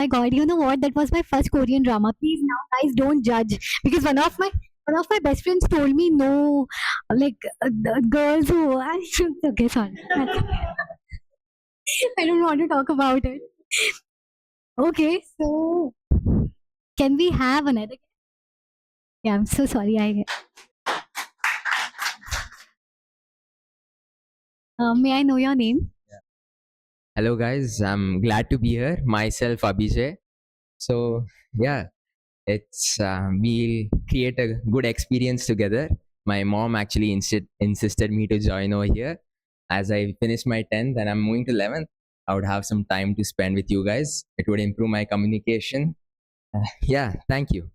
My God, you know what? That was my first Korean drama. Please now, guys, don't judge because one of my best friends told me no, like the girls who I should. Okay, sorry. I don't want to talk about it. Okay, so can we have another? Yeah, I'm so sorry. May I know your name? Hello guys, I'm glad to be here. Myself Abhijaya. So yeah, it's we'll create a good experience together. My mom actually insisted me to join over here. As I finish my 10th and I'm moving to 11th, I would have some time to spend with you guys. It would improve my communication. Yeah, thank you.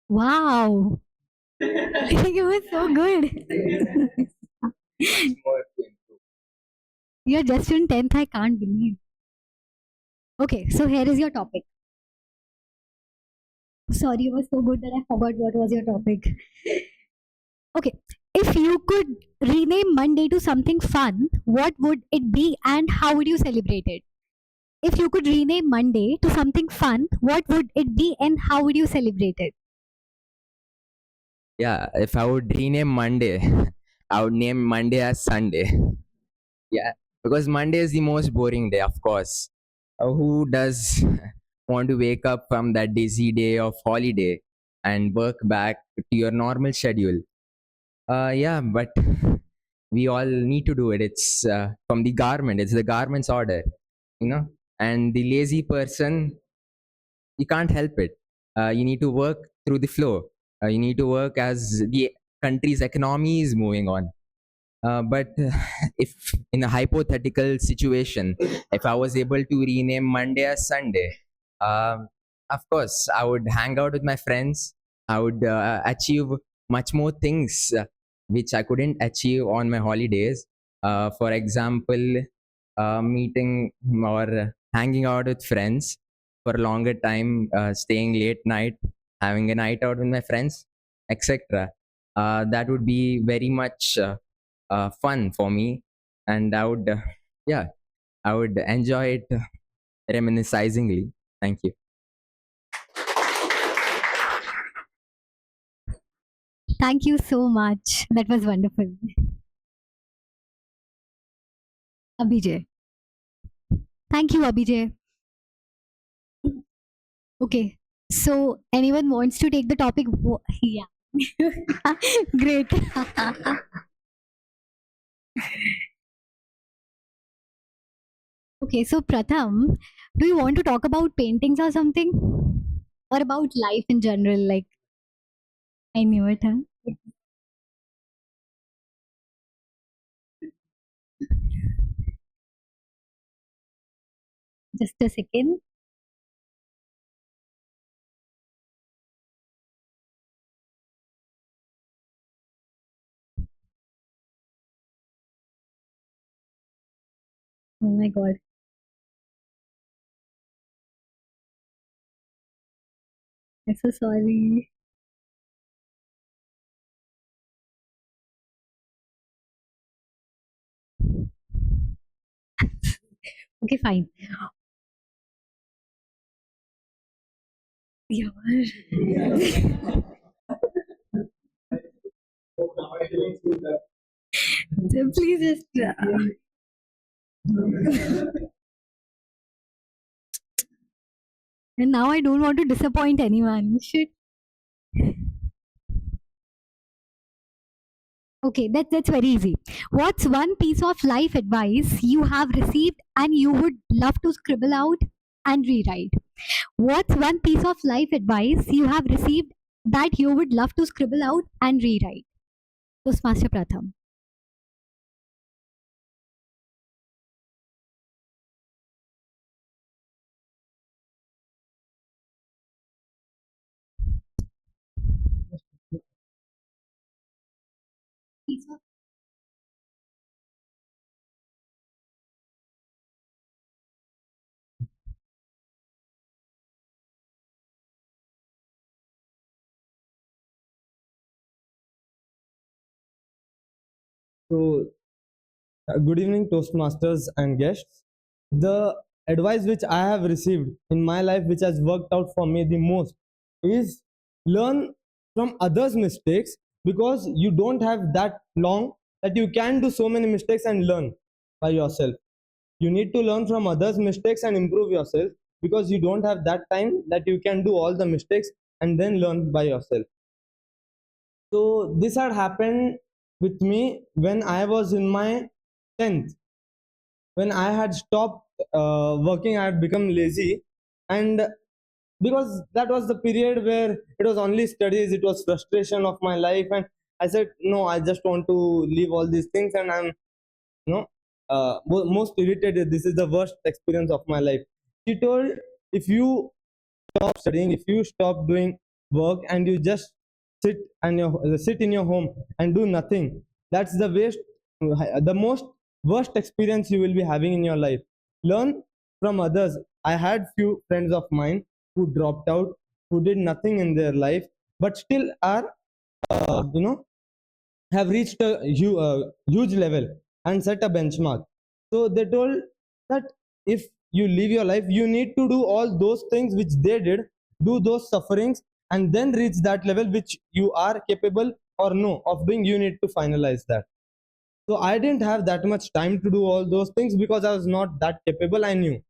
Wow, you were so good. You're just in 10th. I can't believe. Okay, so here is your topic. Sorry, you were so good that I forgot what was your topic. Okay, if you could rename Monday to something fun, what would it be and how would you celebrate it? If you could rename Monday to something fun, what would it be and how would you celebrate it? Yeah, if I would rename Monday, I would name Monday as Sunday. Yeah, because Monday is the most boring day, of course. Who does want to wake up from that busy day of holiday and work back to your normal schedule? Yeah, but we all need to do it. It's from the garment, it's the garment's order, you know. And the lazy person, you can't help it. You need to work through the flow. You need to work as the country's economy is moving on. But if in a hypothetical situation, if I was able to rename Monday as Sunday, of course, I would hang out with my friends. I would achieve much more things which I couldn't achieve on my holidays. For example, meeting or hanging out with friends for a longer time, staying late night, having a night out with my friends, etc. That would be very much fun for me, and I would, yeah, I would enjoy it reminiscingly. Thank you. Thank you so much. That was wonderful. Abhijay. Thank you, Abhijay. Okay. So, anyone wants to take the topic? Yeah. Great. Okay, so Pratham, do you want to talk about paintings or something? Or about life in general? Like, I knew it, huh? Just a second. Oh my god. I'm so sorry. Okay, fine. Yeah. Please just. And now I don't want to disappoint anyone. Shit. Okay, that's very easy. What's one piece of life advice you have received and you would love to scribble out and rewrite? What's one piece of life advice you have received that you would love to scribble out and rewrite? Toastmaster Pratham. Piece of- So, good evening, Toastmasters and guests. The advice which I have received in my life, which has worked out for me the most, is learn from others' mistakes, because you don't have that long that you can do so many mistakes and learn by yourself. You need to learn from others' mistakes and improve yourself, because you don't have that time that you can do all the mistakes and then learn by yourself. So this had happened with me when I was in my 10th. When I had stopped working, I had become lazy, and because that was the period where it was only studies, it was frustration of my life, and I said, no, I just want to leave all these things, and I'm most irritated. This is the worst experience of my life. She told, if you stop studying, if you stop doing work, and you just sit in your home and do nothing, that's the most worst experience you will be having in your life. Learn from others. I had few friends of mine who dropped out, who did nothing in their life, but still are uh, you know have reached a huge level and set a benchmark. So they told that if you live your life, you need to do all those things which they did, do those sufferings, and then reach that level which you are capable or no of doing. You need to finalize that. So I didn't have that much time to do all those things because I was not that capable, I knew.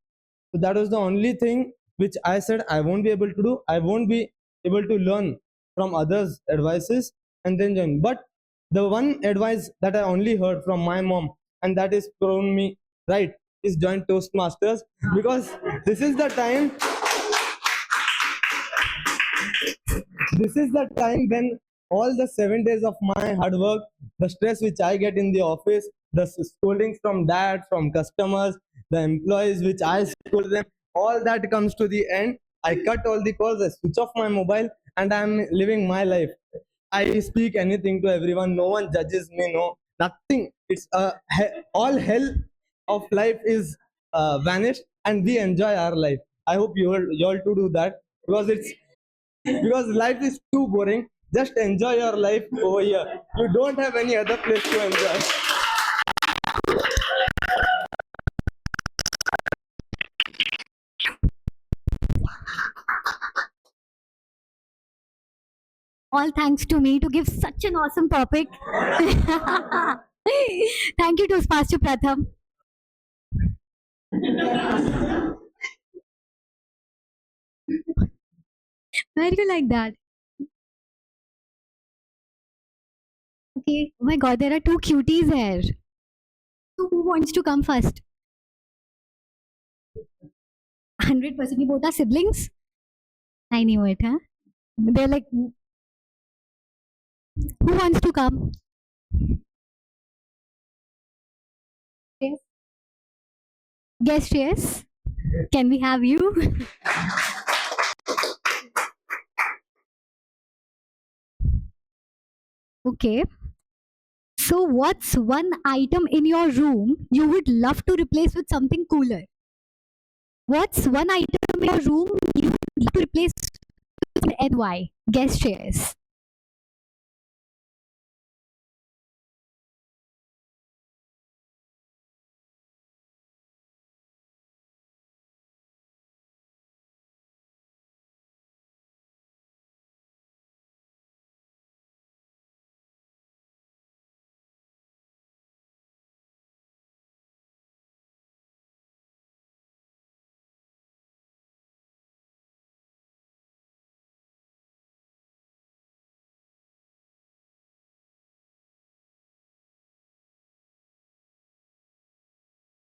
So that was the only thing which I said I won't be able to do. I won't be able to learn from others' advices and then join. But the one advice that I only heard from my mom, and that is proven me right, is join Toastmasters, because this is the time this is the time when all the 7 days of my hard work, the stress which I get in the office, the scoldings from dad, from customers, the employees which I scold them, all that comes to the end. I cut all the calls, I switch off my mobile, and I'm living my life. I speak anything to everyone. No one judges me. No, nothing. It's all hell of life is vanished, and we enjoy our life. I hope you all to do that, because life is too boring. Just enjoy your life over here. You don't have any other place to enjoy. All thanks to me to give such an awesome topic. Thank you, Toastmaster Pratham. Why do you like that? Okay. Oh my god, there are two cuties here. So who wants to come first? 100% you both are siblings? I knew it, huh? They're like, who wants to come? Yes. Guest, yes. Can we have you? Okay. So, what's one item in your room you would love to replace with something cooler? What's one item in your room you would love to replace with and why? Guest shares.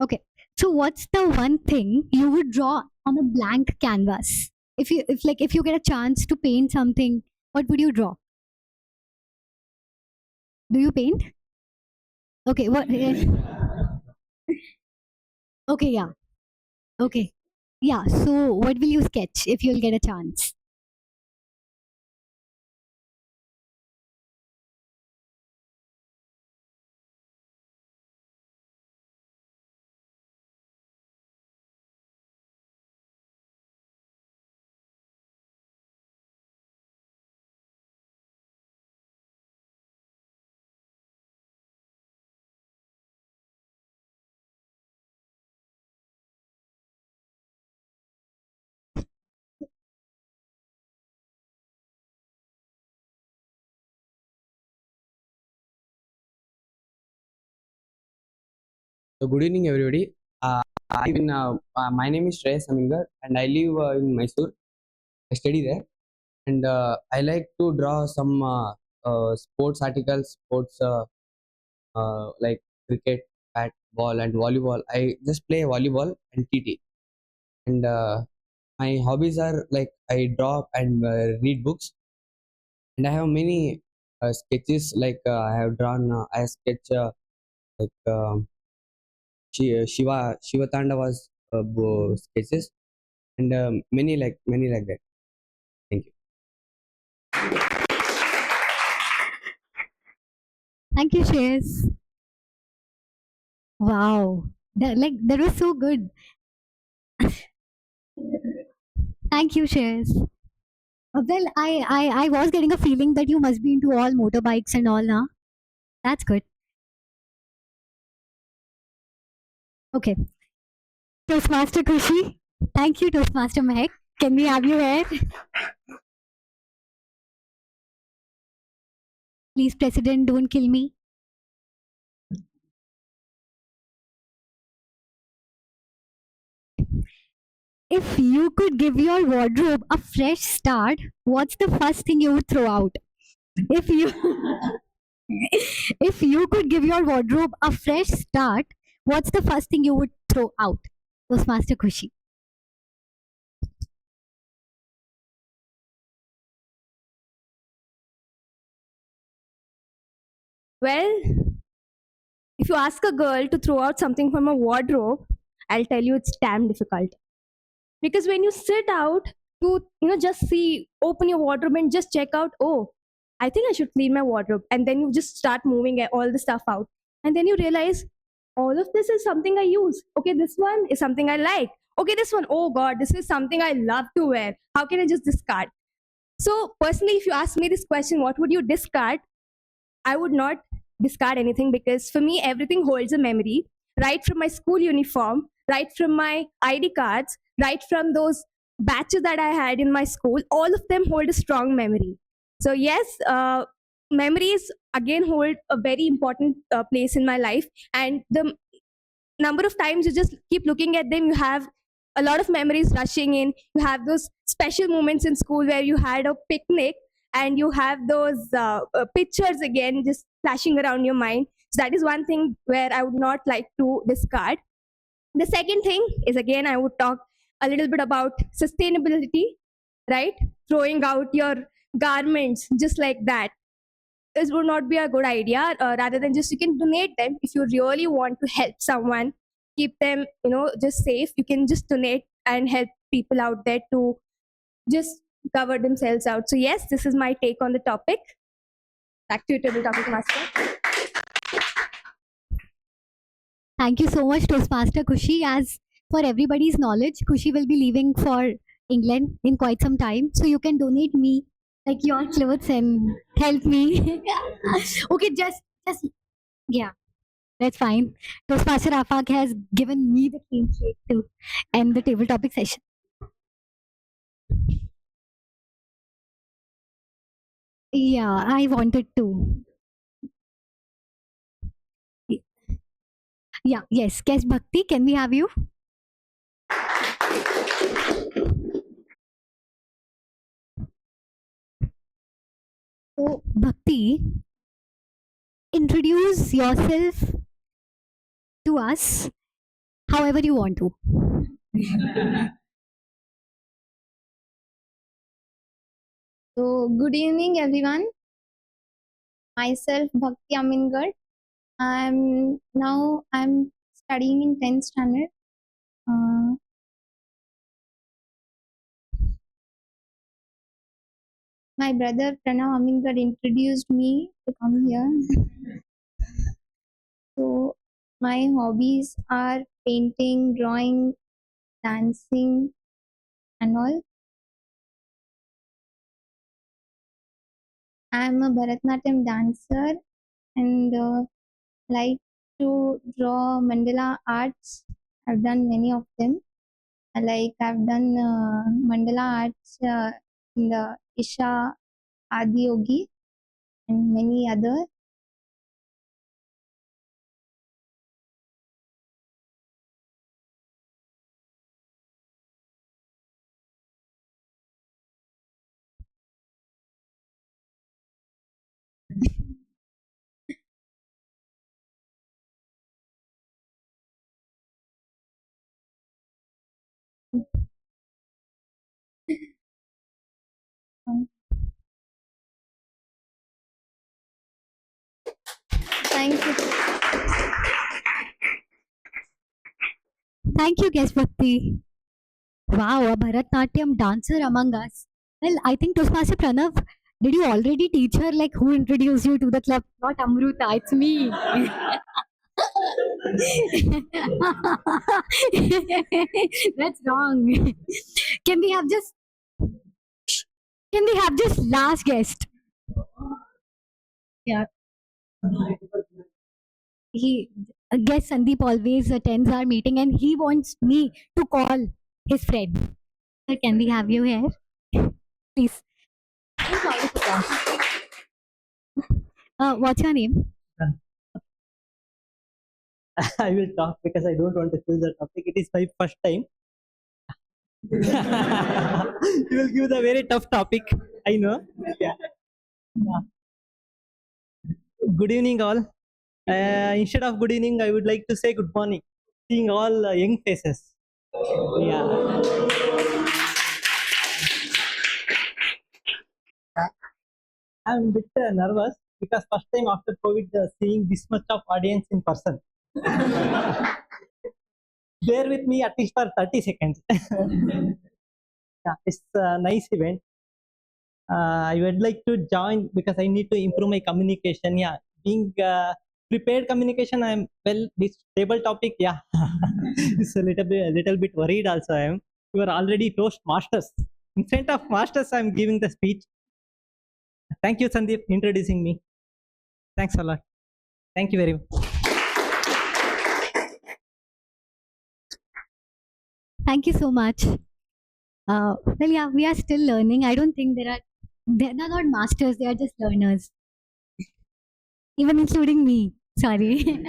Okay. So, what's the one thing you would draw on a blank canvas? If you get a chance to paint something, what would you draw? Do you paint? Okay. What? Okay. Yeah. Okay. Yeah. So, what will you sketch if you'll get a chance? So good evening, everybody. My name is Shreyas and I live in Mysore. I study there, and I like to draw some sports articles, sports like cricket, bat, ball, and volleyball. I just play volleyball and TT. And my hobbies are like I draw and read books, and I have many sketches. Like I have drawn, I sketch like. Shiva Tandava's sketches and many like that. Thank you. Thank you, Shreyas. Wow. That was so good. Thank you, Shreyas. Well, I was getting a feeling that you must be into all motorbikes and all now. That's good. Okay. Toastmaster Khushi. Thank you, Toastmaster Mehak. Can we have you here? Please, President, don't kill me. If you could give your wardrobe a fresh start, what's the first thing you would throw out? If you if you could give your wardrobe a fresh start, what's the first thing you would throw out? Toastmaster Khushi. Well, if you ask a girl to throw out something from a wardrobe, I'll tell you it's damn difficult. Because when you sit out to, just see, open your wardrobe and just check out, oh, I think I should clean my wardrobe. And then you just start moving all the stuff out. And then you realize all of this is something I use. Okay, this one is something I like. Okay, this one, oh God, this is something I love to wear. How can I just discard? So, personally, if you ask me this question, what would you discard? I would not discard anything because for me, everything holds a memory, right from my school uniform, right from my ID cards, right from those batches that I had in my school. All of them hold a strong memory. So, yes, memories again hold a very important place in my life. And the number of times you just keep looking at them, you have a lot of memories rushing in. You have those special moments in school where you had a picnic and you have those pictures again just flashing around your mind. So that is one thing where I would not like to discard. The second thing is, again, I would talk a little bit about sustainability, right? Throwing out your garments just like that. This would not be a good idea. Rather than just you can donate them if you really want to help someone, keep them, just safe. You can just donate and help people out there to just cover themselves out. So yes, this is my take on the topic. Back to you, table topic master. Thank you so much, Toastmaster Khushi. As for everybody's knowledge, Khushi will be leaving for England in quite some time. So you can donate me like your clothes and help me. Okay, just yeah, that's fine. Toastmaster Afaq has given me the clean sheet to end the table topic session. Yeah, I wanted to. Yeah, yes. Guest Bhakti, can we have you? So, Bhakti, introduce yourself to us however you want to. So, good evening, everyone. Myself, Bhakti Amingarh. I'm studying in 10th standard. My brother Pranav Amingarh introduced me to come here. So, my hobbies are painting, drawing, dancing, and all. I'm a Bharatanatyam dancer and like to draw mandala arts. I've done many of them. I've done mandala arts in the Isha Adiyogi and many other. Thank you. Thank you, guest Bhakti. Wow, a Bharatnatyam dancer among us. Well, I think Toastmaster Pranav, did you already teach her like who introduced you to the club? Not Amruta, it's me. That's wrong. Can we have just last guest? Yeah. He guest Sandeep always attends our meeting and he wants me to call his friend. Sir, can we have you here? Please. What's your name? I will talk because I don't want to choose the topic. It is my first time. You will give the very tough topic. I know. Yeah. Yeah. Good evening, all. Instead of good evening, I would like to say good morning. Seeing all young faces. Yeah. I'm a bit nervous because first time after COVID, seeing this much of audience in person. Bear with me at least for 30 seconds. Yeah, it's a nice event. I would like to join because I need to improve my communication. Yeah, being prepared communication, I'm well. This table topic, yeah, it's a little bit worried. Also, I am. You are already Toastmasters. In front of masters, I'm giving the speech. Thank you, Sandeep, introducing me. Thanks a lot. Thank you very much. Thank you so much. Well, yeah, we are still learning. I don't think they're not masters, they are just learners, even including me. Sorry.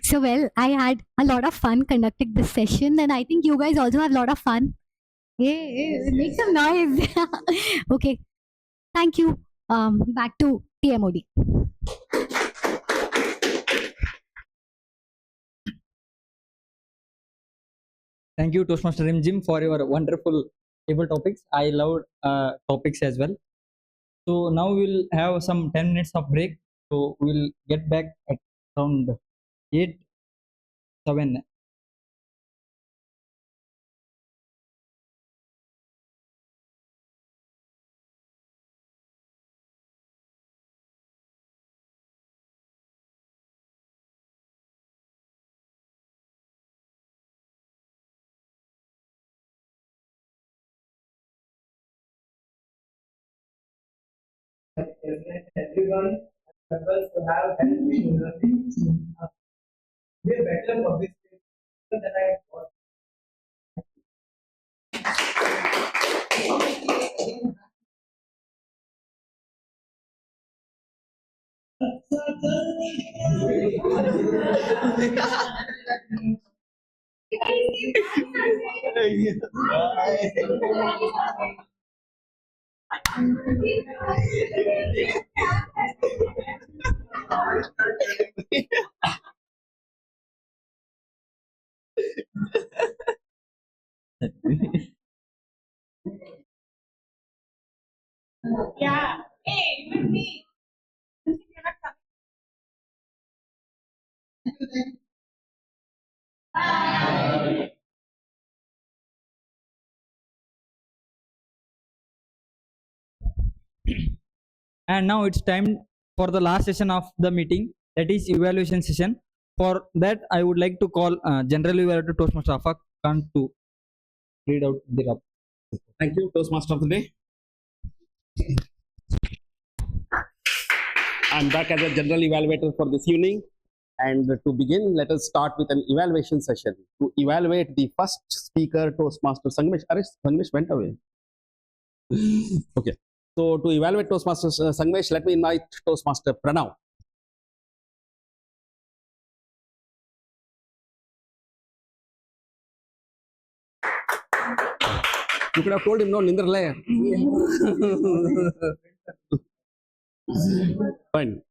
So, well, I had a lot of fun conducting this session, and I think you guys also have a lot of fun. Hey, make some noise. Okay, thank you. Back to TMOD. Thank you, Toastmaster Rimjhim, for your wonderful table topics. I loved topics as well. So now we'll have some 10 minutes of break. So we'll get back at around 8, 7. Everyone struggles to have health issues. We're better for this than I thought. Yeah. Hey, with me. And now it's time for the last session of the meeting, that is evaluation session. For that, I would like to call General Evaluator Toastmaster Afaq Khan to read out the topic. Thank you, Toastmaster of the Day. I'm back as a general evaluator for this evening. And to begin, let us start with an evaluation session to evaluate the first speaker, Toastmaster Sangesh. Sangesh went away. Okay. So to evaluate Toastmaster Sangesh, let me invite Toastmaster Pranav. You could have told him no, Nindrale. Fine.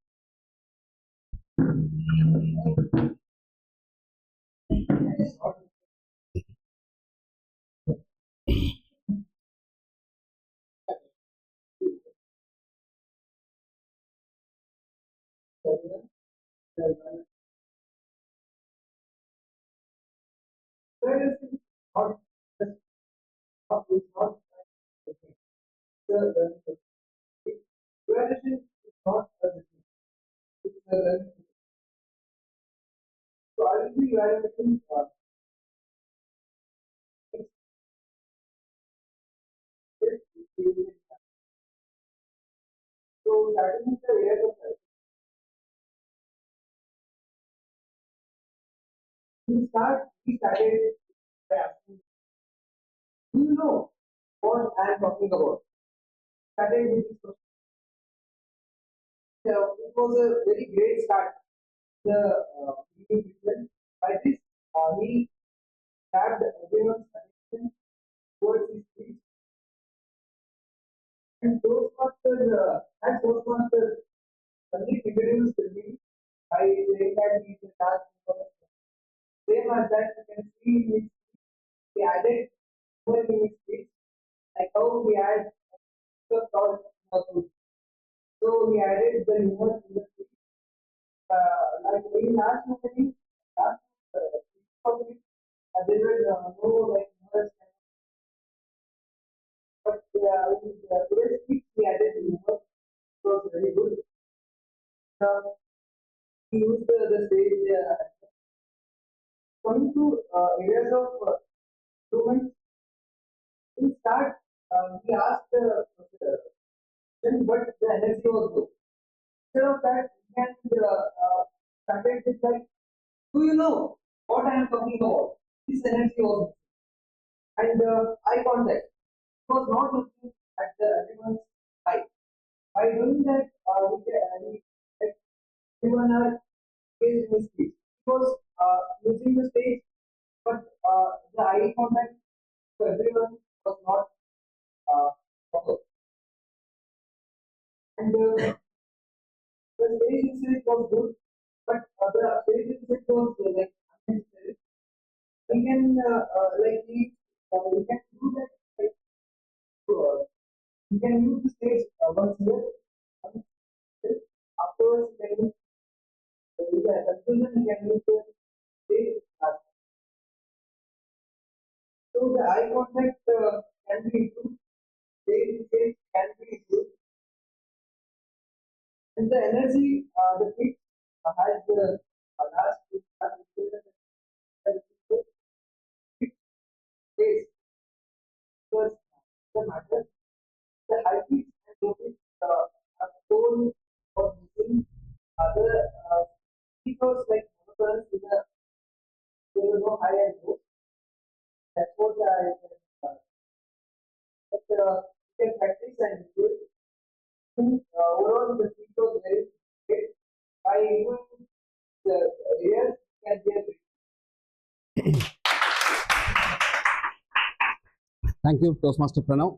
Thank you, Toastmaster Pranav.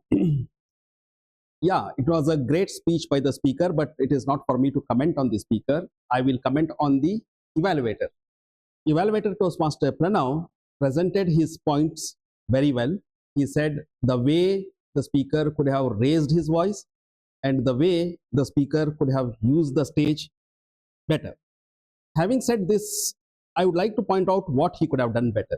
Yeah, it was a great speech by the speaker, but it is not for me to comment on the speaker. I will comment on the evaluator. Evaluator Toastmaster Pranav presented his points very well. He said the way the speaker could have raised his voice and the way the speaker could have used the stage better. Having said this, I would like to point out what he could have done better.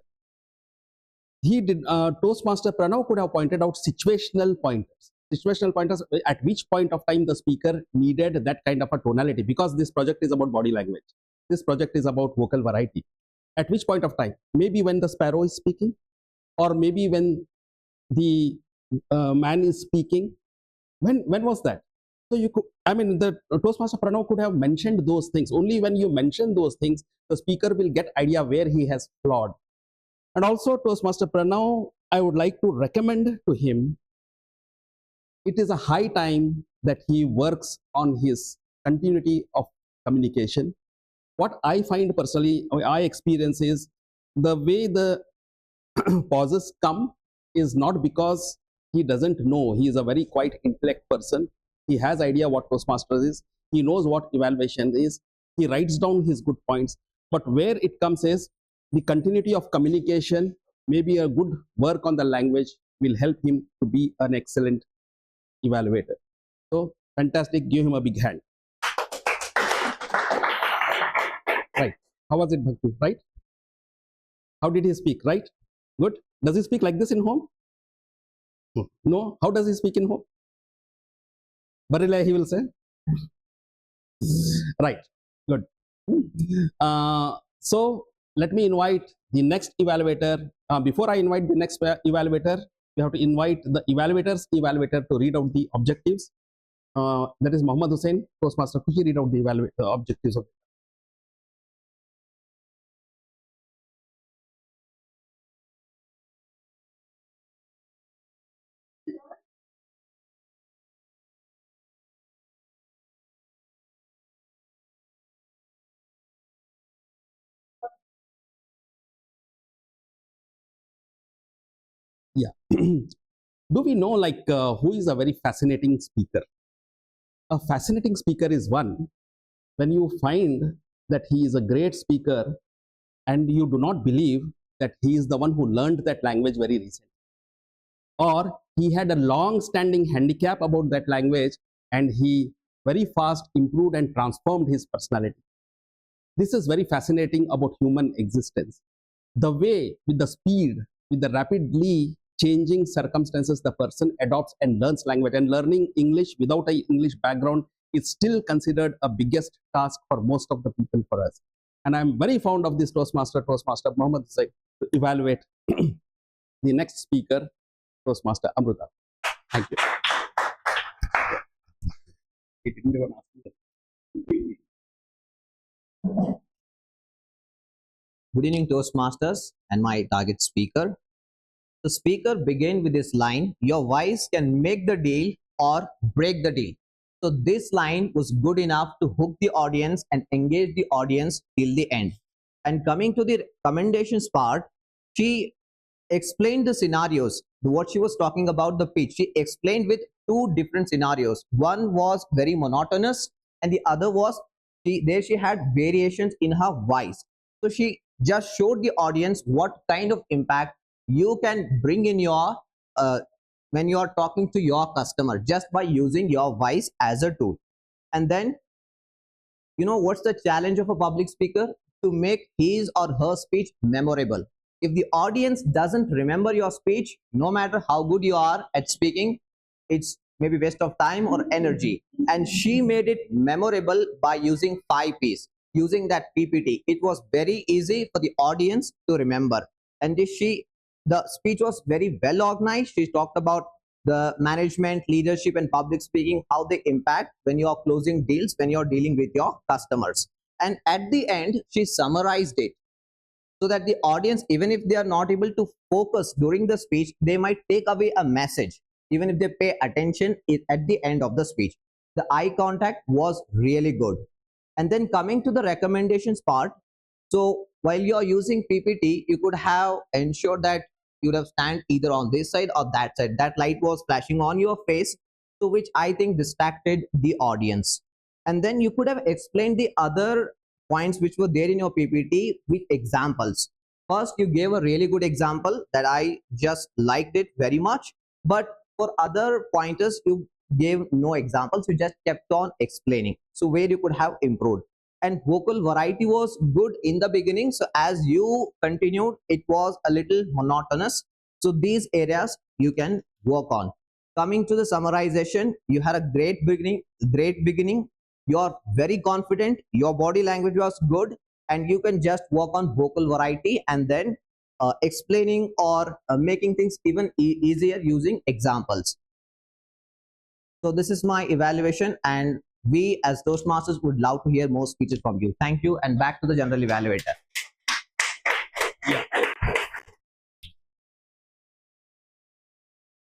He did, Toastmaster Pranav could have pointed out situational pointers. Situational pointers at which point of time the speaker needed that kind of a tonality, because this project is about body language. This project is about vocal variety. At which point of time? Maybe when the sparrow is speaking, or maybe when the man is speaking. When was that? So you could, I mean, the Toastmaster Pranav could have mentioned those things. Only when you mention those things, the speaker will get idea where he has flawed. And also, Toastmaster Pranav, I would like to recommend to him, it is a high time that he works on his continuity of communication. What I find personally, I experience is the way the pauses come is not because he doesn't know. He is a very quite intellect person. He has idea what Toastmasters is. He knows what evaluation is. He writes down his good points. But where it comes is the continuity of communication, maybe a good work on the language will help him to be an excellent evaluator. So fantastic, give him a big hand. How was it, Bhakti? Right? How did he speak? Right? Good. Does he speak like this in home? No. How does he speak in home? Barilla, he will say. Right. Good. So let me invite the next evaluator. Before I invite the next evaluator, we have to invite the evaluator's evaluator to read out the objectives. That is Mahmadhusen, Toastmaster Khushi, read out the objectives of. Yeah. Do we know who is a very fascinating speaker? A fascinating speaker is one when you find that he is a great speaker and you do not believe that he is the one who learned that language very recently, or he had a long standing handicap about that language and he very fast improved and transformed his personality. This is very fascinating about human existence. The way, with the speed, with the rapidly changing circumstances, the person adopts and learns language, and learning English without an English background is still considered a biggest task for most of the people for us. And I'm very fond of this Toastmaster Mahmadhusen, to evaluate the next speaker, Toastmaster Amrita. Thank you. He didn't even ask me. Good evening, Toastmasters and my target speaker. The speaker began with this line, "Your voice can make the deal or break the deal." So this line was good enough to hook the audience and engage the audience till the end. And coming to the recommendations part, she explained the scenarios. What she was talking about the pitch, she explained with two different scenarios. One was very monotonous and the other was she had variations in her voice. So she just showed the audience what kind of impact you can bring in your when you are talking to your customer just by using your voice as a tool. And then, you know, what's the challenge of a public speaker? To make his or her speech memorable. If the audience doesn't remember your speech, no matter how good you are at speaking, it's maybe waste of time or energy. And she made it memorable by using 5 P's. Using that PPT, it was very easy for the audience to remember. And the speech was very well organized. She talked about the management, leadership, and public speaking, how they impact when you are closing deals, when you're dealing with your customers. And at the end, she summarized it so that the audience, even if they are not able to focus during the speech, they might take away a message, even if they pay attention at the end of the speech. The eye contact was really good. And then coming to the recommendations part, so while you're using PPT, you could have ensured that you would have stand either on this side or that side. That light was flashing on your face, so which I think distracted the audience. And then you could have explained the other points which were there in your PPT with examples. First, you gave a really good example that I just liked it very much. But for other pointers, you gave no examples. You just kept on explaining. So where you could have improved. And vocal variety was good in the beginning. So as you continued, it was a little monotonous. So these areas you can work on. Coming to the summarization, you had a great beginning. You're very confident. Your body language was good. And you can just work on vocal variety and then explaining or making things even easier using examples. So this is my evaluation, and we as Toastmasters would love to hear more speeches from you. Thank you, and back to the general evaluator. Yeah.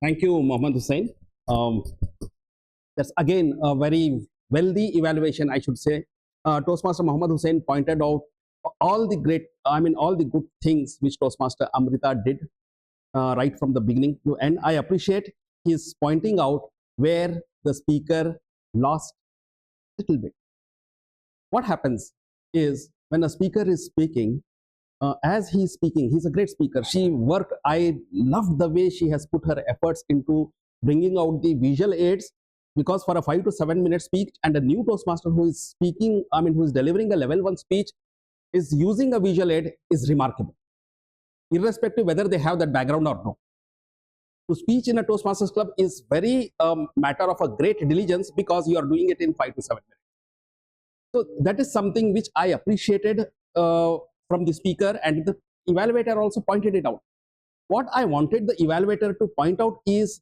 Thank you, Mahmadhusen. That's again a very wealthy evaluation, I should say. Toastmaster Mahmadhusen pointed out all the good things which Toastmaster Amrita did right from the beginning to end. I appreciate his pointing out where the speaker lost a little bit. What happens is when a speaker is speaking, as he's speaking, he's a great speaker. I love the way she has put her efforts into bringing out the visual aids, because for a 5 to 7 minute speech and a new Toastmaster who is speaking, who is delivering a level 1 speech, is using a visual aid is remarkable, irrespective whether they have that background or not. To speech in a Toastmasters club is very matter of a great diligence because you are doing it in 5 to 7 minutes. So that is something which I appreciated from the speaker, and the evaluator also pointed it out. What I wanted the evaluator to point out is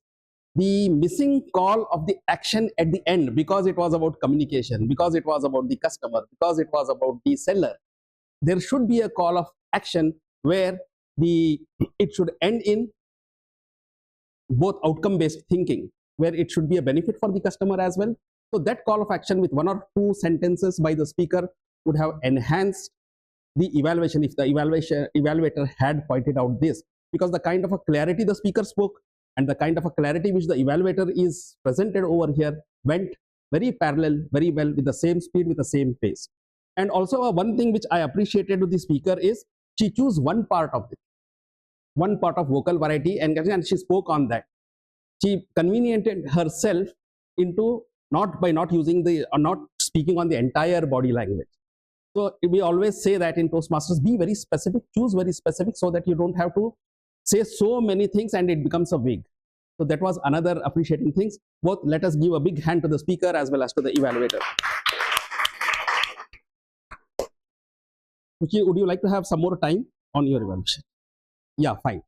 the missing call of the action at the end, because it was about communication, because it was about the customer, because it was about the seller. There should be a call of action where it should end in both outcome-based thinking, where it should be a benefit for the customer as well. So that call of action with 1 or 2 sentences by the speaker would have enhanced the evaluation if the evaluator had pointed out this, because the kind of a clarity the speaker spoke and the kind of a clarity which the evaluator is presented over here went very parallel, very well, with the same speed, with the same pace. And also one thing which I appreciated with the speaker is she chose one part of it, one part of vocal variety, and she spoke on that. She conveniented herself into not using the or not speaking on the entire body language. So we always say that in Toastmasters, be very specific, choose very specific, so that you don't have to say so many things and it becomes a vague. So that was another appreciating things. Both, let us give a big hand to the speaker as well as to the evaluator. Khushi, would you like to have some more time on your evaluation? Yeah, fine.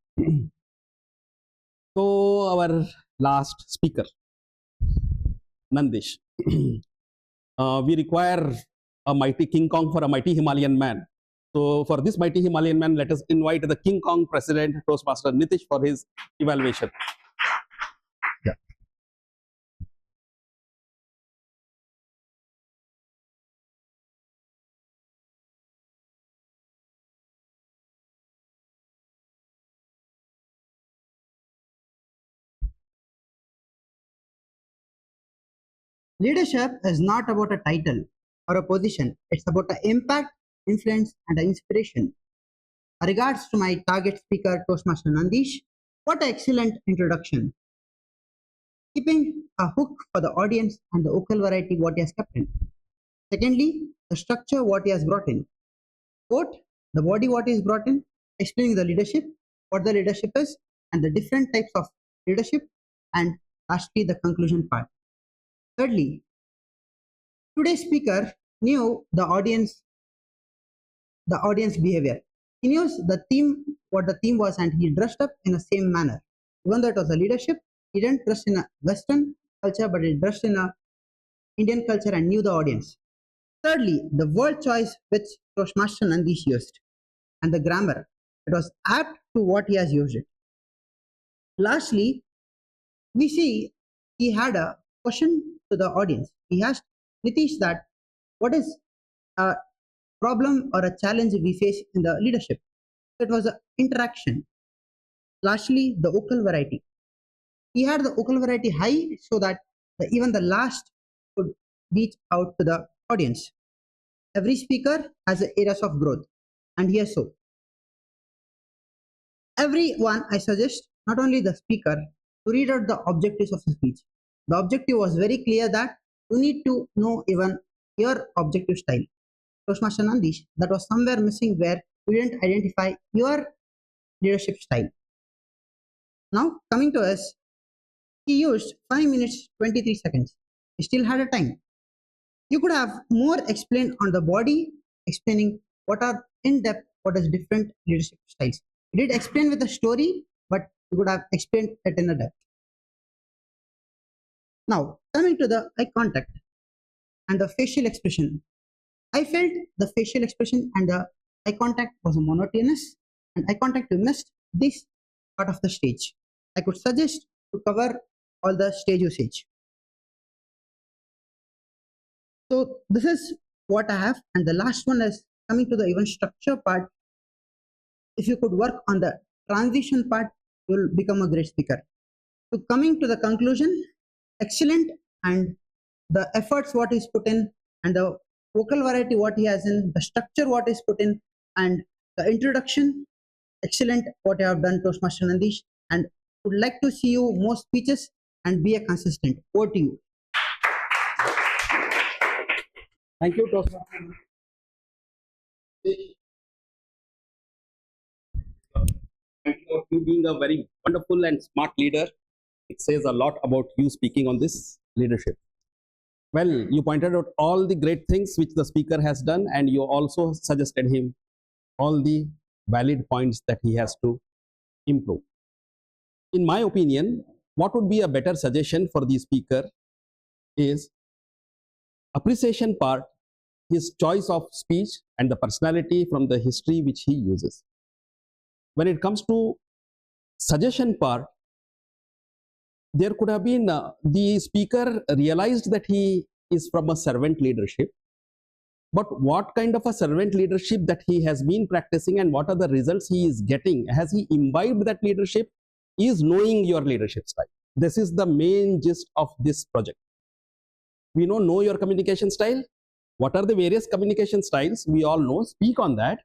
So our last speaker, Nitish. We require a mighty King Kong for a mighty Himalayan man. So for this mighty Himalayan man, let us invite the King Kong president, Toastmaster Nitish, for his evaluation. Yeah. Leadership is not about a title or a position. It's about the impact, influence, and the inspiration. Regards to my target speaker, Toastmaster Nitish. What an excellent introduction. Keeping a hook for the audience and the vocal variety what he has kept in. Secondly, the structure what he has brought in. Quote, the body what he has brought in, explaining the leadership, what the leadership is, and the different types of leadership, and lastly, the conclusion part. Thirdly, today's speaker knew the audience behavior. He knew the theme, what the theme was, and he dressed up in the same manner. Even though it was a leadership, he didn't dress in a Western culture, but he dressed in a Indian culture and knew the audience. Thirdly, the word choice which Toastmaster Nitish used, and the grammar, it was apt to what he has used it. Lastly, we see he had a question to the audience. He asked Nitish that what is a problem or a challenge we face in the leadership. It was an interaction. Lastly, the vocal variety. He had the vocal variety high so that even the last could reach out to the audience. Every speaker has areas of growth, and here so. Everyone, I suggest, not only the speaker, to read out the objectives of the speech. The objective was very clear that you need to know even your objective style. Toastmaster Nitish, that was somewhere missing where you didn't identify your leadership style. Now, coming to us, he used 5 minutes 23 seconds. He still had a time. You could have more explained on the body, explaining what are in depth, what is different leadership styles. He did explain with a story, but you could have explained it in a depth. Now, coming to the eye contact and the facial expression. I felt the facial expression and the eye contact was monotonous, and eye contact you missed this part of the stage. I could suggest to cover all the stage usage. So this is what I have, and the last one is coming to the event structure part. If you could work on the transition part, you will become a great speaker. So coming to the conclusion, excellent, and the efforts what is put in, and the vocal variety what he has in, the structure what is put in, and the introduction, excellent what you have done, Toastmaster Nitish, and would like to see you more speeches and be a consistent. Over to you. Thank you, Toastmaster. Thank you for you being a very wonderful and smart leader. It says a lot about you speaking on this leadership. Well, you pointed out all the great things which the speaker has done, and you also suggested him all the valid points that he has to improve. In my opinion, what would be a better suggestion for the speaker is appreciation part, his choice of speech and the personality from the history which he uses. When it comes to suggestion part, there could have been the speaker realized that he is from a servant leadership, but what kind of a servant leadership that he has been practicing and what are the results he is getting, has he imbibed that leadership, is knowing your leadership style. This is the main gist of this project. We know your communication style. What are the various communication styles? We all know, speak on that.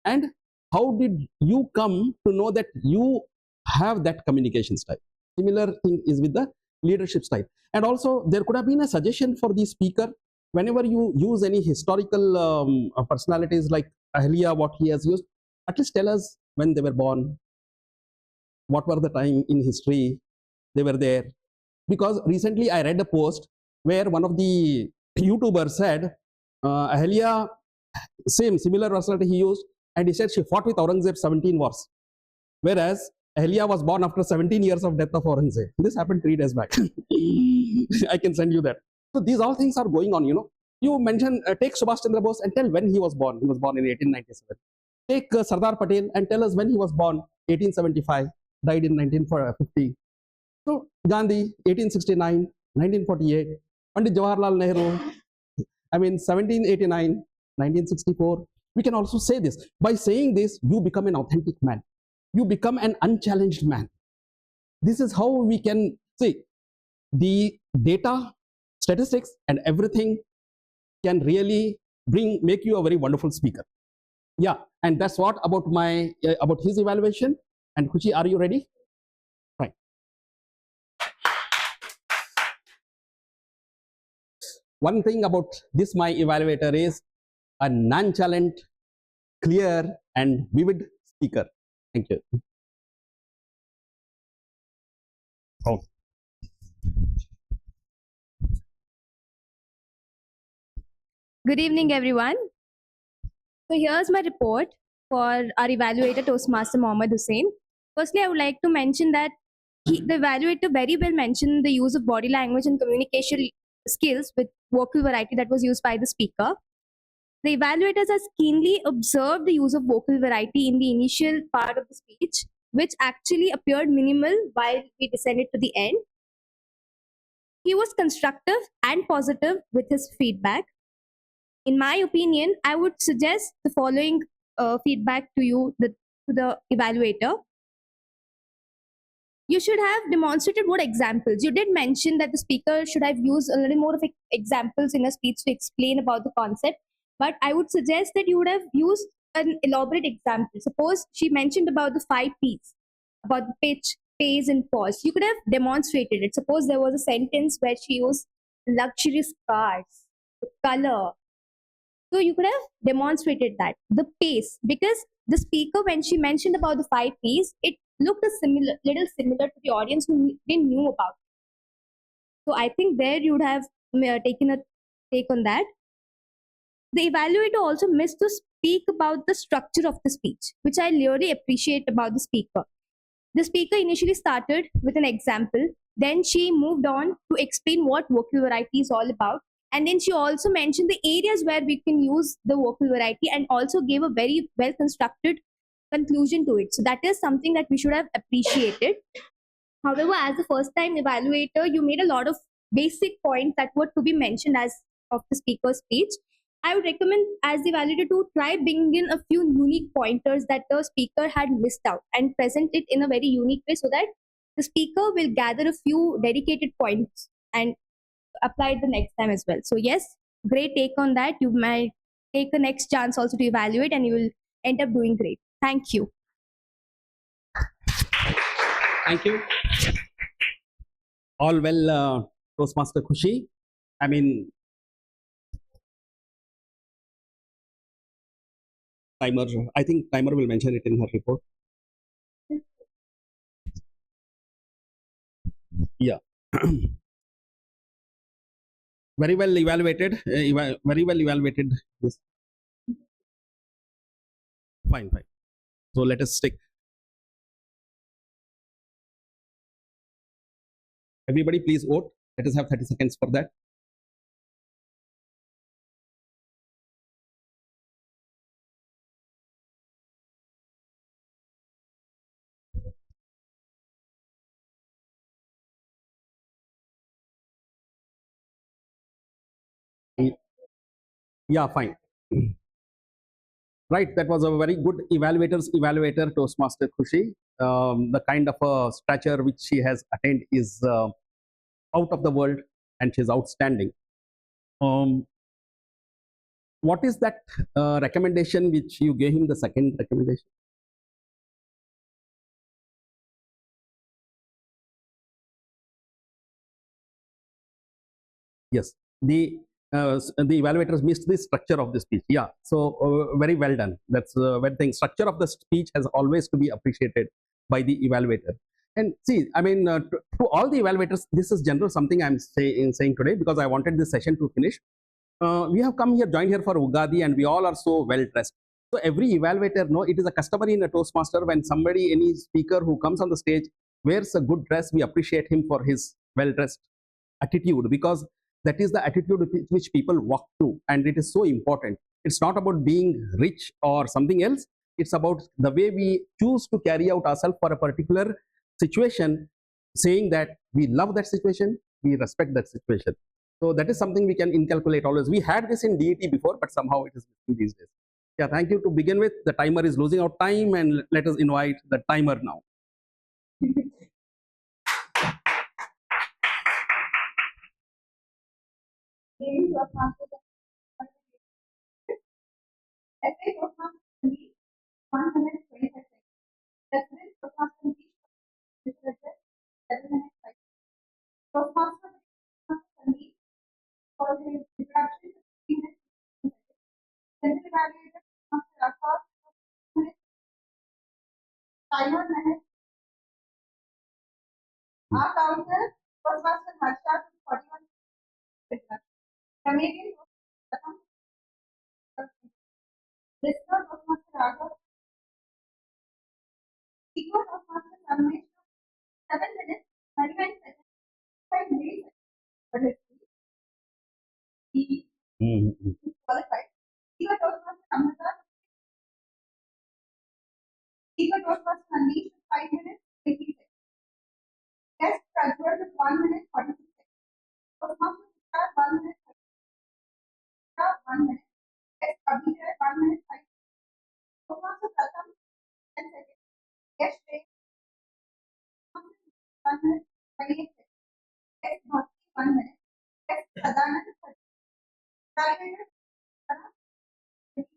And how did you come to know that you have that communication style? Similar thing is with the leadership style. And also there could have been a suggestion for the speaker, whenever you use any historical personalities like Ahilya, what he has used, at least tell us when they were born, what were the time in history they were there. Because recently I read a post where one of the YouTubers said, Ahilya, similar personality he used, and he said she fought with Aurangzeb 17 wars. Whereas Ahilya was born after 17 years of death of Aurangzeb. This happened 3 days back. I can send you that. So these all things are going on, You mention, take Subhash Chandra Bose and tell when he was born. He was born in 1897. Take Sardar Patel and tell us when he was born, 1875, died in 1950. So Gandhi, 1869, 1948. Pandit Jawaharlal Nehru, 1789, 1964. We can also say this. By saying this, you become an authentic man. You become an unchallenged man. This is how we can see the data, statistics, and everything can really make you a very wonderful speaker. Yeah, and that's what about about his evaluation. And Khushi, are you ready? Right. One thing about this my evaluator is a nonchalant, clear, and vivid speaker. Thank you. Oh. Good evening, everyone. So here's my report for our evaluator, Toastmaster Mahmadhusen. Firstly, I would like to mention that the evaluator very well mentioned the use of body language and communication skills with vocal variety that was used by the speaker. The evaluators has keenly observed the use of vocal variety in the initial part of the speech, which actually appeared minimal while we descended to the end. He was constructive and positive with his feedback. In my opinion, I would suggest the following feedback to you, to the evaluator. You should have demonstrated more examples. You did mention that the speaker should have used a little more of examples in a speech to explain about the concept, but I would suggest that you would have used an elaborate example. Suppose she mentioned about the 5 P's, about the pitch, pace, and pause. You could have demonstrated it. Suppose there was a sentence where she used luxurious cars, the color. So you could have demonstrated that. The pace, because the speaker, when she mentioned about the 5 P's, it looked little similar to the audience who didn't know about it. So I think there you would have taken a take on that. The evaluator also missed to speak about the structure of the speech, which I really appreciate about the speaker. The speaker initially started with an example, then she moved on to explain what vocal variety is all about. And then she also mentioned the areas where we can use the vocal variety and also gave a very well constructed conclusion to it. So that is something that we should have appreciated. However, as a first time evaluator, you made a lot of basic points that were to be mentioned as of the speaker's speech. I would recommend as the evaluator to try bringing in a few unique pointers that the speaker had missed out and present it in a very unique way so that the speaker will gather a few dedicated points and apply it the next time as well. So yes, great take on that. You might take the next chance also to evaluate and you will end up doing great. Thank you. Thank you. All well, Toastmaster Khushi. timer. I think timer will mention it in her report. Yeah. Very well evaluated. Very well evaluated. Yes. Fine, fine. So let us stick. Everybody, please vote. Let us have 30 seconds for that. Yeah, fine. Right, that was a very good evaluator, Toastmaster Khushi. The kind of a stature which she has attained is out of the world, and she's outstanding. What is that recommendation which you gave him, the second recommendation? Yes, the evaluators missed the structure of the speech. Yeah, so very well done. That's one thing. Structure of the speech has always to be appreciated by the evaluator. And see, I mean, to all the evaluators, this is general something I'm saying today because I wanted this session to finish. We have come here, joined here for Ugadi, and we all are so well dressed. So every evaluator, no, it is a customary in a Toastmaster when somebody, any speaker who comes on the stage wears a good dress, we appreciate him for his well dressed attitude, because that is the attitude with which people walk through, and it is so important. It's not about being rich or something else. It's about the way we choose to carry out ourselves for a particular situation, saying that we love that situation, we respect that situation. So that is something we can inculcate always. We had this in DET before, but somehow it is missing these days. Yeah, thank you. To begin with, the timer is losing out time, and let us invite the timer now. Timer Mehak. Our counter Toastmaster Harsha 41. Grammarian Pratham. Listener Toastmaster Raghav. Speaker Toastmaster Nitish. 7 minutes, 39 seconds, 5 minutes for his speech. He is qualified. Speaker Toastmaster Amrita. Speaker Toastmaster Nitish 5 minutes, 20 seconds. Guest Raghav 1 minute, 46 seconds. Toastmaster Tushar 1 minute, 1 minute. Guest Abhijaya 1 minute, 5 seconds. Toastmaster Pratham 10 seconds. Guest Shreyas 1 minute, 28 seconds. Guest Bhakti 1 minute. Guest Pratham 30 seconds. Evaluator Pranav 20 seconds.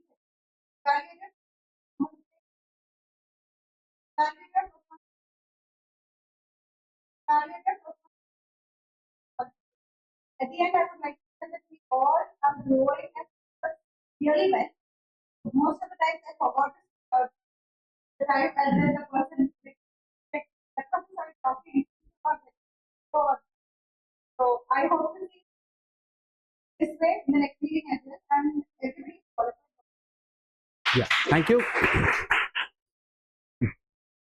Evaluator At the end, I would like to say that we all are growing and really well. Most of the times, I forgot the time and then the person started talking about it. So I hope to see this way in the next meeting as well, and everybody qualified. Yeah, thank you.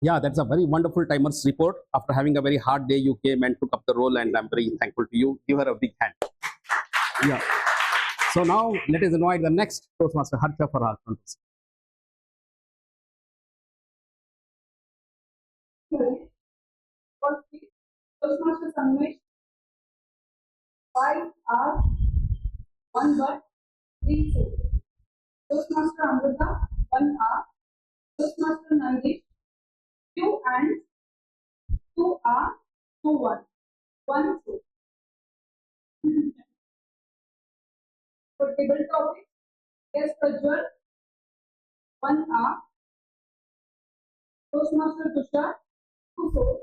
Yeah, that's a very wonderful timer's report. After having a very hard day, you came and took up the role, and I'm very thankful to you. Give her a big hand. Yeah. So now let us invite the next Toastmaster Harsha for our contest. First, Toastmaster Sangesh, 5 hours, 1 but 3 4. Toastmaster Amrita, 1 hour. Toastmaster Nandish, 2 and 2 are 2 1. 1 2. For table topic, guest Prajwal, 1 hour. Toastmaster Tushar, 2 4.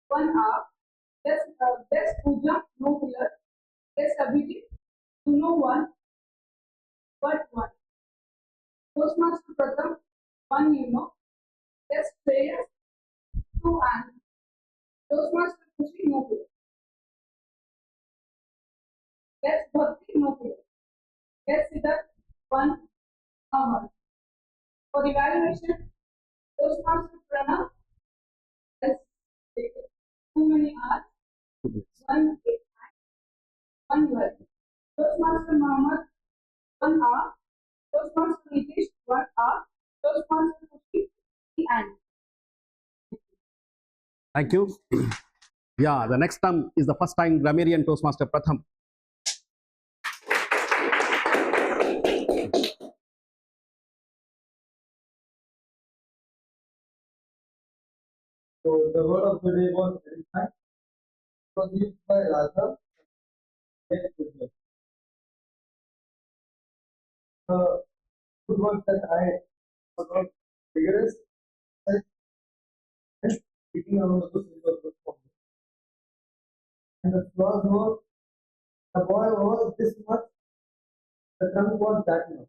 1 hour. Guest Puja, no pillar. Guest Abhijaya, 2 no 1, but 1. Toastmaster Pratham, 1 euro. Yes, Shreyas, 2 and Toastmaster Khushi, no clue. Yes, Bhakti, no clue. Yes, Siddharth, 1 hour. For evaluation, Toastmaster Pranav, yes, too many hours. 1 word. Toastmaster Muhammad, 1 hour. Toastmaster Nitish, 1 hour. Toastmaster Khushi, and. Thank you. Yeah, the next term is the first time Grammarian Toastmaster Pratham. So the word of the day was verified. It was used by Raghav. Yes, business. The good work that I was vigorous and speaking around the bush was good. And the flaws was the boy was this much, the trunk was that much.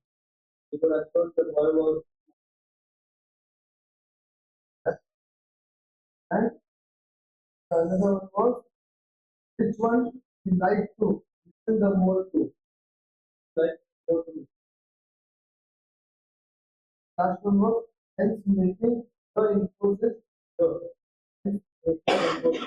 Because I thought the boy was and another one was which one you like to listen the more to. Like more to. Last one was hence making the imposes the hence making the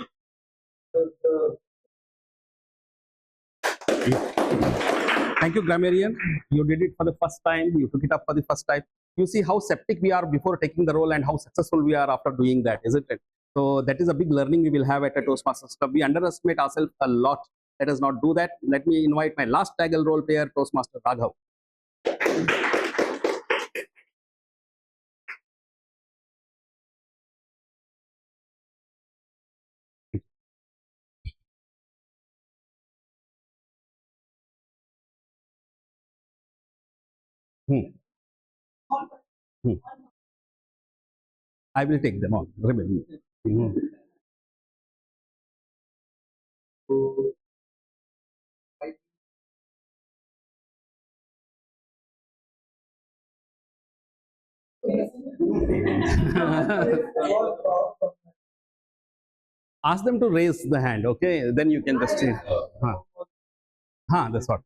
Thank you, Grammarian. You did it for the first time. You took it up for the first time. You see how septic we are before taking the role and how successful we are after doing that, isn't it? So that is a big learning we will have at a Toastmasters Club. We underestimate ourselves a lot. Let us not do that. Let me invite my last taggle role player, Toastmaster Raghav. I will take them on. Remember. Ask them to raise the hand, okay? Then you can just. That's what.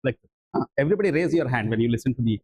Like everybody, raise your hand when you listen to the.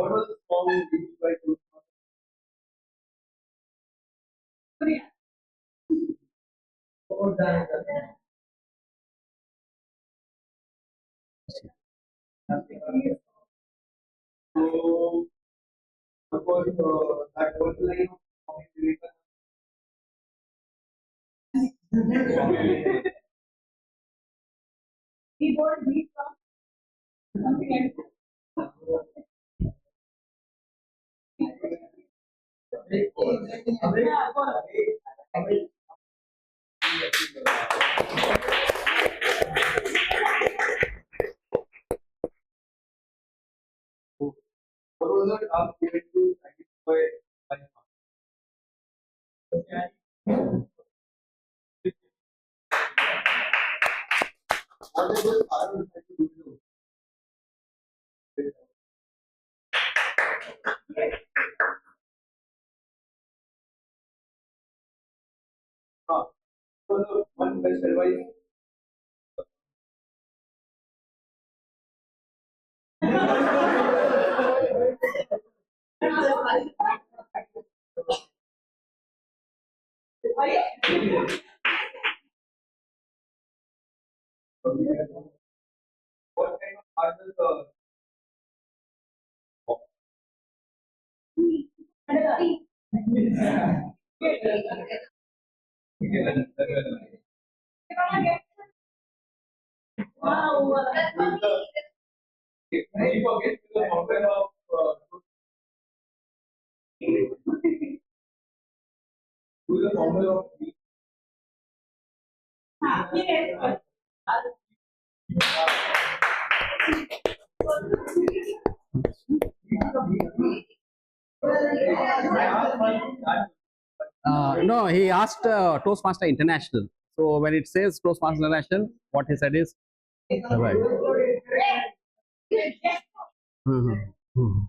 what was the song used by So, of course, that was line We got beat from something like what was it? I'm going to identify by what is it? I will try to do you. So the one by No, he asked Toastmaster International. So when it says Toastmaster International, what he said is right. Mhm. Mhm.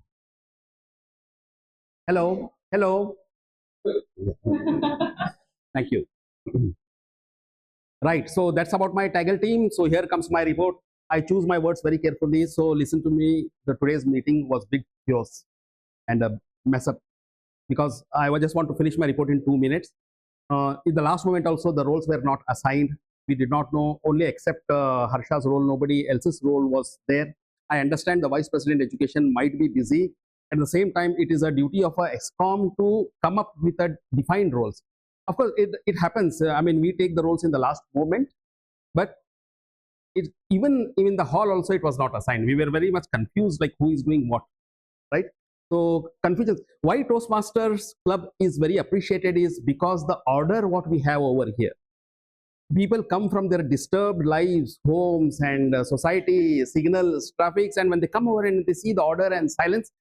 Hello, hello. Thank you. Right. So that's about my Taggle team. So here comes my report. I choose my words very carefully. So listen to me. The today's meeting was big chaos and a mess up because I just want to finish my report in 2 minutes. In the last moment also, the roles were not assigned. We did not know, only except Harsha's role, nobody else's role was there. I understand the Vice President Education might be busy. At the same time, it is a duty of a ESCOM to come up with a defined roles. Of course, it happens. I mean, we take the roles in the last moment, but even in the hall also, it was not assigned. We were very much confused, like who is doing what, right? So confusion. Why Toastmasters Club is very appreciated is because the order what we have over here. People come from their disturbed lives, homes and society, signals, traffics, and when they come over and they see the order and silence,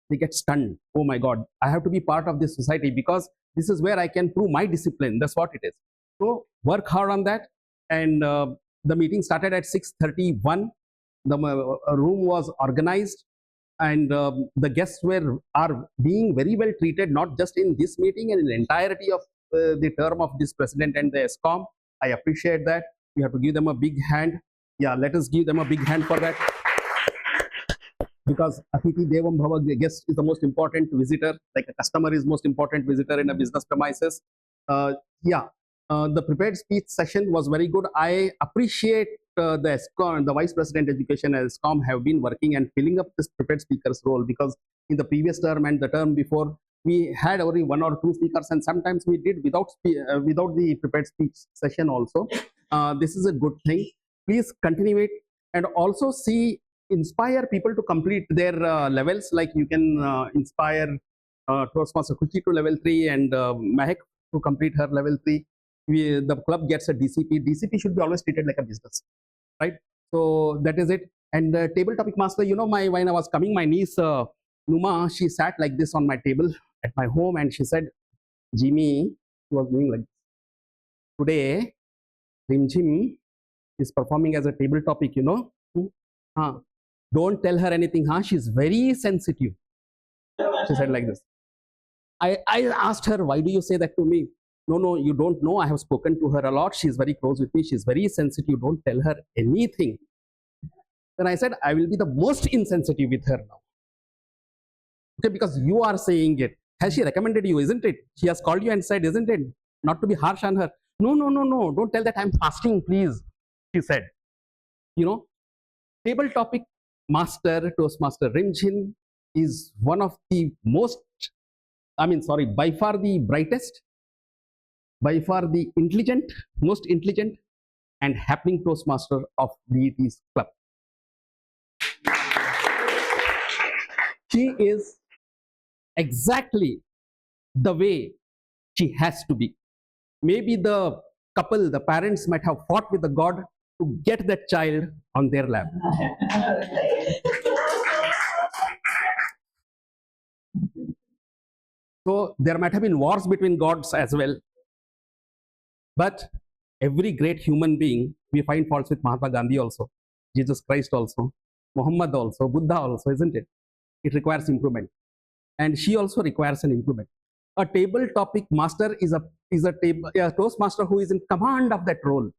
they get stunned. Oh my God, I have to be part of this society because this is where I can prove my discipline. That's what it is. So work hard on that. And the meeting started at 6:31. The room was organized. And the guests are being very well treated, not just in this meeting and in the entirety of the term of this president and the ESCOM. I appreciate that. We have to give them a big hand. Yeah, let us give them a big hand for that. Because Atithi Devam Bhava, the guest is the most important visitor, like a customer is most important visitor in a business premises. The prepared speech session was very good. I appreciate the ESCOM, the Vice President Education and ESCOM have been working and filling up this prepared speaker's role, because in the previous term and the term before, we had only 1 or 2 speakers, and sometimes we did without the prepared speech session also. This is a good thing. Please continue it, and also inspire people to complete their levels. Like you can inspire Toastmaster Khushi to level 3 and Mehak to complete her level 3. The club gets a DCP. DCP should be always treated like a business, right? So that is it. And table topic master, when I was coming, my niece Numa, she sat like this on my table at my home, and she said, Jimmy, she was doing like this. Today, Rimjhim is performing as a table topic, Don't tell her anything, she's very sensitive. She said like this. I asked her, why do you say that to me? No, you don't know. I have spoken to her a lot. She's very close with me. She's very sensitive. Don't tell her anything. Then I said, I will be the most insensitive with her now. Okay, because you are saying it. Has she recommended you, isn't it? She has called you and said, isn't it? Not to be harsh on her. No. Don't tell that I'm fasting, please. She said. Table topic master, Toastmaster Rimjhim, is one of the by far the brightest, by far the most intelligent and happening Toastmaster of DET's club. She is exactly the way she has to be. Maybe the couple, the parents might have fought with the God to get that child on their lap. So there might have been wars between gods as well. But every great human being, we find faults with Mahatma Gandhi also, Jesus Christ also, Muhammad also, Buddha also, isn't it? It requires improvement. And she also requires an improvement. A table topic master is a Toastmaster who is in command of that role.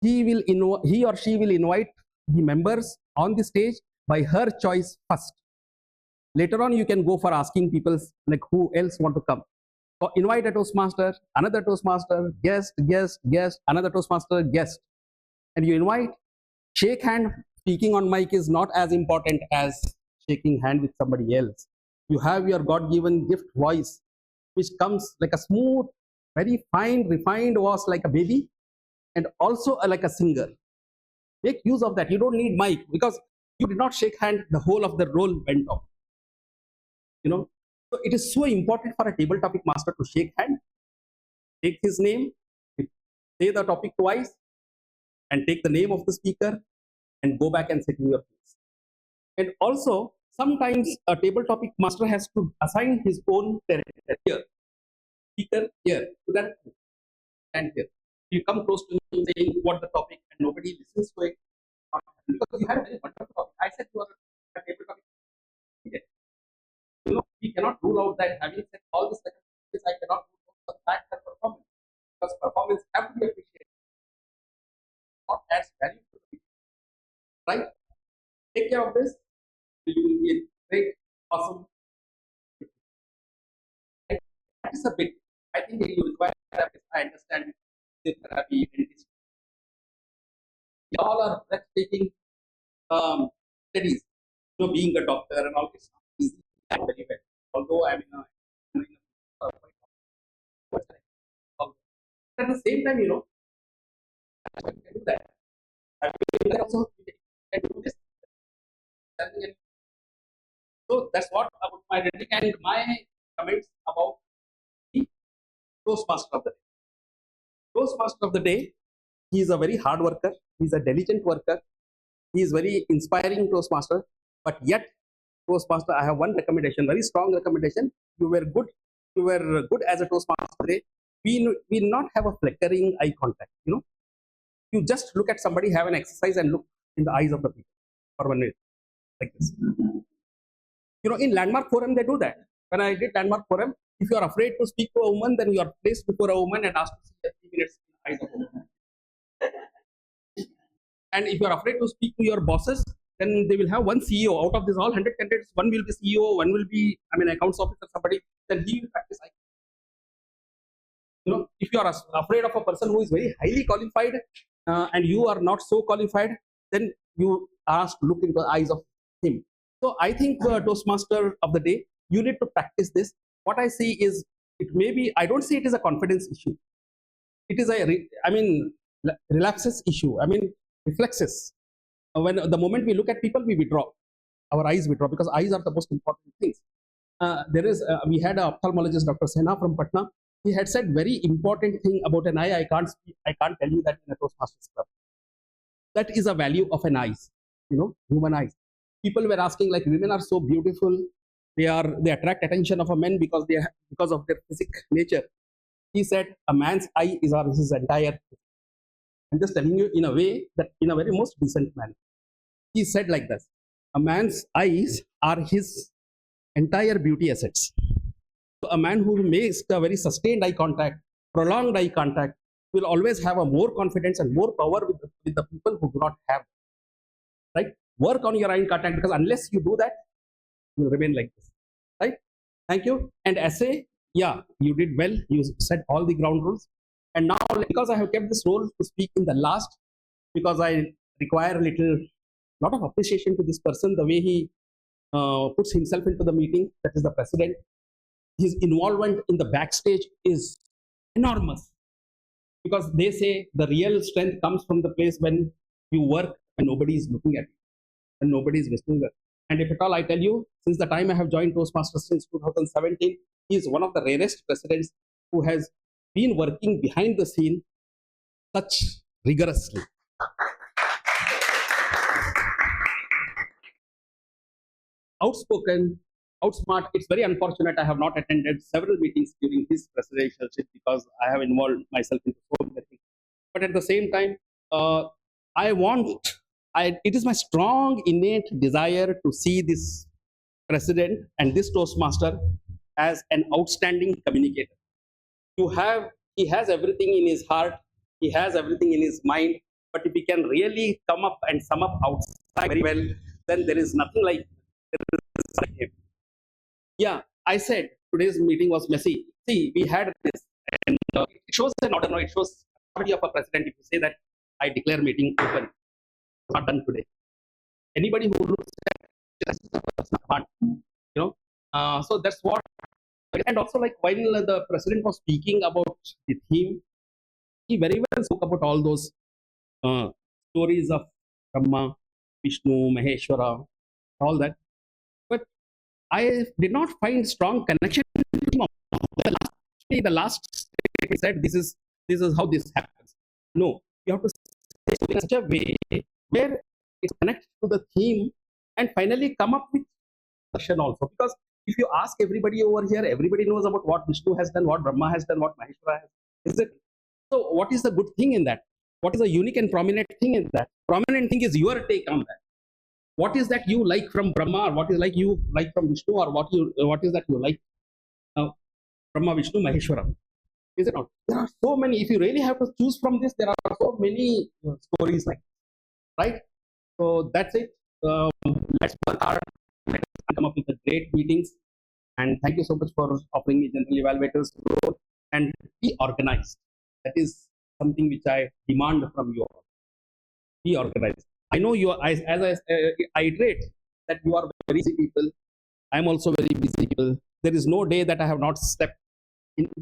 he or she will invite the members on the stage by her choice first. Later on, you can go for asking people like who else want to come. Or invite a Toastmaster, another Toastmaster, guest, another Toastmaster, guest. And you invite, shake hand. Speaking on mic is not as important as shaking hand with somebody else. You have your God-given gift voice, which comes like a smooth, very fine, refined voice like a baby, and also like a singer. Make use of that. You don't need mic because you did not shake hand, the whole of the role went off. So it is so important for a table topic master to shake hand, take his name, say the topic twice, and take the name of the speaker, and go back and sit in your place. And also, sometimes a table topic master has to assign his own territory here. Speaker here, to that, and here. You come close to me saying what the topic, and nobody listens to it. Because you have a very wonderful topic. I said you are a table topic. Okay. We cannot rule out that having said all this, I cannot rule out the fact that performance, because performance have to be appreciated. What adds value to the people, right? Take care of this. You will be a great, awesome. That is a bit. I think you require therapist. I understand therapy. We all are breathtaking studies. Being a doctor and all this is very well. Although I'm in a at the same time, I can do that. I will also can do this. So that's what about my reading and my comments about the Toastmaster of the day. Toastmaster of the day, he is a very hard worker, he is a diligent worker, he is very inspiring Toastmaster, but yet Toastmaster, I have one recommendation, very strong recommendation. You were good as a Toastmaster today. We not have a flickering eye contact, You just look at somebody, have an exercise and look in the eyes of the people for 1 minute, like this. In Landmark Forum, they do that. When I did Landmark Forum, if you are afraid to speak to a woman, then you are placed before a woman and asked to see 3 minutes in the eyes of a woman. And if you are afraid to speak to your bosses, then they will have one CEO. Out of this all 100 candidates, one will be CEO, one will be, accounts officer, somebody, then he will practice. If you are afraid of a person who is very highly qualified and you are not so qualified, then you are asked to look into the eyes of him. So I think Toastmaster of the day, you need to practice this. What I see is, I don't say it is a confidence issue. It is relapses issue. Reflexes. When the moment we look at people, we withdraw. Our eyes withdraw because eyes are the most important things. We had an ophthalmologist, Dr. Sena from Patna. He had said very important thing about an eye. I can't tell you that in a Toastmasters club. That is a value of an eyes, human eyes. People were asking, like, women are so beautiful. They attract attention of a man because of their physical nature. He said a man's eye is his entire. I'm just telling you in a way that in a very most decent manner. He said like this: a man's eyes are his entire beauty assets. So a man who makes a very sustained eye contact, prolonged eye contact, will always have a more confidence and more power with the people who do not have. Right? Work on your eye contact, because unless you do that, you will remain like this. Right? Thank you. And essay, yeah, you did well. You set all the ground rules. And now, because I have kept this role to speak in the last, because I require a lot of appreciation to this person, the way he puts himself into the meeting, that is the president. His involvement in the backstage is enormous, because they say the real strength comes from the place when you work and nobody is looking at you and nobody is listening. And if at all, I tell you, since the time I have joined Toastmasters since 2017, he is one of the rarest presidents who has been working behind the scene such rigorously. Outspoken, outsmart. It's very unfortunate I have not attended several meetings during his presidentialship because I have involved myself into so many things. But at the same time, it is my strong innate desire to see this president and this Toastmaster as an outstanding communicator. He has everything in his heart, he has everything in his mind, But if we can really come up and sum up outside very well, then there is nothing like him. Yeah, I said today's meeting was messy. See, we had this, and it shows an order. No, it shows authority of a president if you say that I declare meeting open. It's not done today. Anybody who looks at can't, so that's what. And also, like while the president was speaking about the theme, he very well spoke about all those stories of Brahma, Vishnu, Maheshwara, all that. But I did not find strong connection. The last statement said this is how this happens. No, you have to say it in such a way where it connects to the theme and finally come up with a question also. Because if you ask everybody over here, everybody knows about what Vishnu has done, what Brahma has done, what Maheshwara has done. Is it? So what is the good thing in that? What is the unique and prominent thing in that? Prominent thing is your take on that. What is that you like from Brahma, or what is like you like from Vishnu, or what is that you like Brahma, Vishnu, Maheshwara? Is it not? There are so many. If you really have to choose from this, there are so many stories like, right? So that's it. Let's work hard. Let's come up with the great meetings. And thank you so much for offering me general evaluators role and be organized. That is something which I demand from you all. Be organized. I know you are, as I iterate that you are very busy people. I am also very busy people. There is no day that I have not slept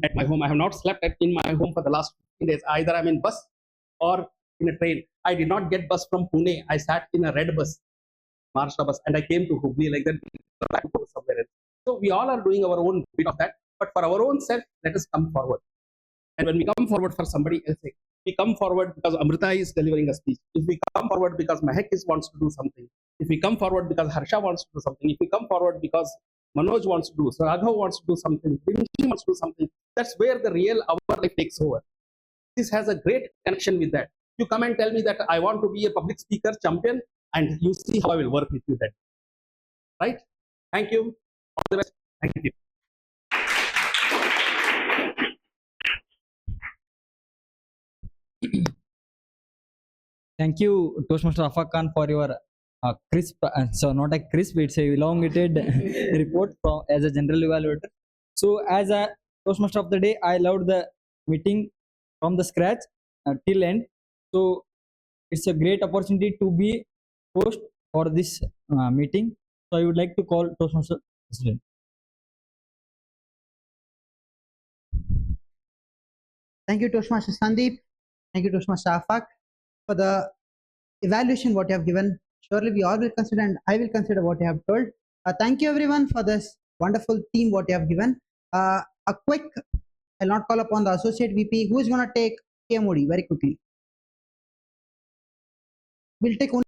at my home. I have not slept in my home for the last 15 days. Either I'm in bus or in a train. I did not get bus from Pune. I sat in a red bus, Maharashtra bus, and I came to Hubli like that. Somewhere else. So we all are doing our own bit of that. But for our own self, let us come forward. And when we come forward for somebody else, we come forward because Amrita is delivering a speech. If we come forward because Mehak wants to do something, if we come forward because Harsha wants to do something, if we come forward because Manoj wants to do, so Raghav wants to do something, Rimjhim wants to do something, that's where the real our life takes over. This has a great connection with that. You come and tell me that I want to be a public speaker champion, and you see how I will work with you then. Right? Thank you. All the best. Thank you. Thank you, Toastmaster Afaq Khan, for your crisp, so not a crisp, it's a elongated report from as a general evaluator. So as a Toastmaster of the day, I loved the meeting from the scratch till end. So it's a great opportunity to be host for this meeting. So I would like to call Toastmaster President. Thank you, Toastmaster Sandeep. Thank you, Toastmaster Afaq, for the evaluation what you have given. Surely we all will consider, and I will consider what you have told. Thank you everyone for this wonderful theme what you have given. A quick, I'll not call upon the associate VP who is going to take KMOD very quickly. We'll take only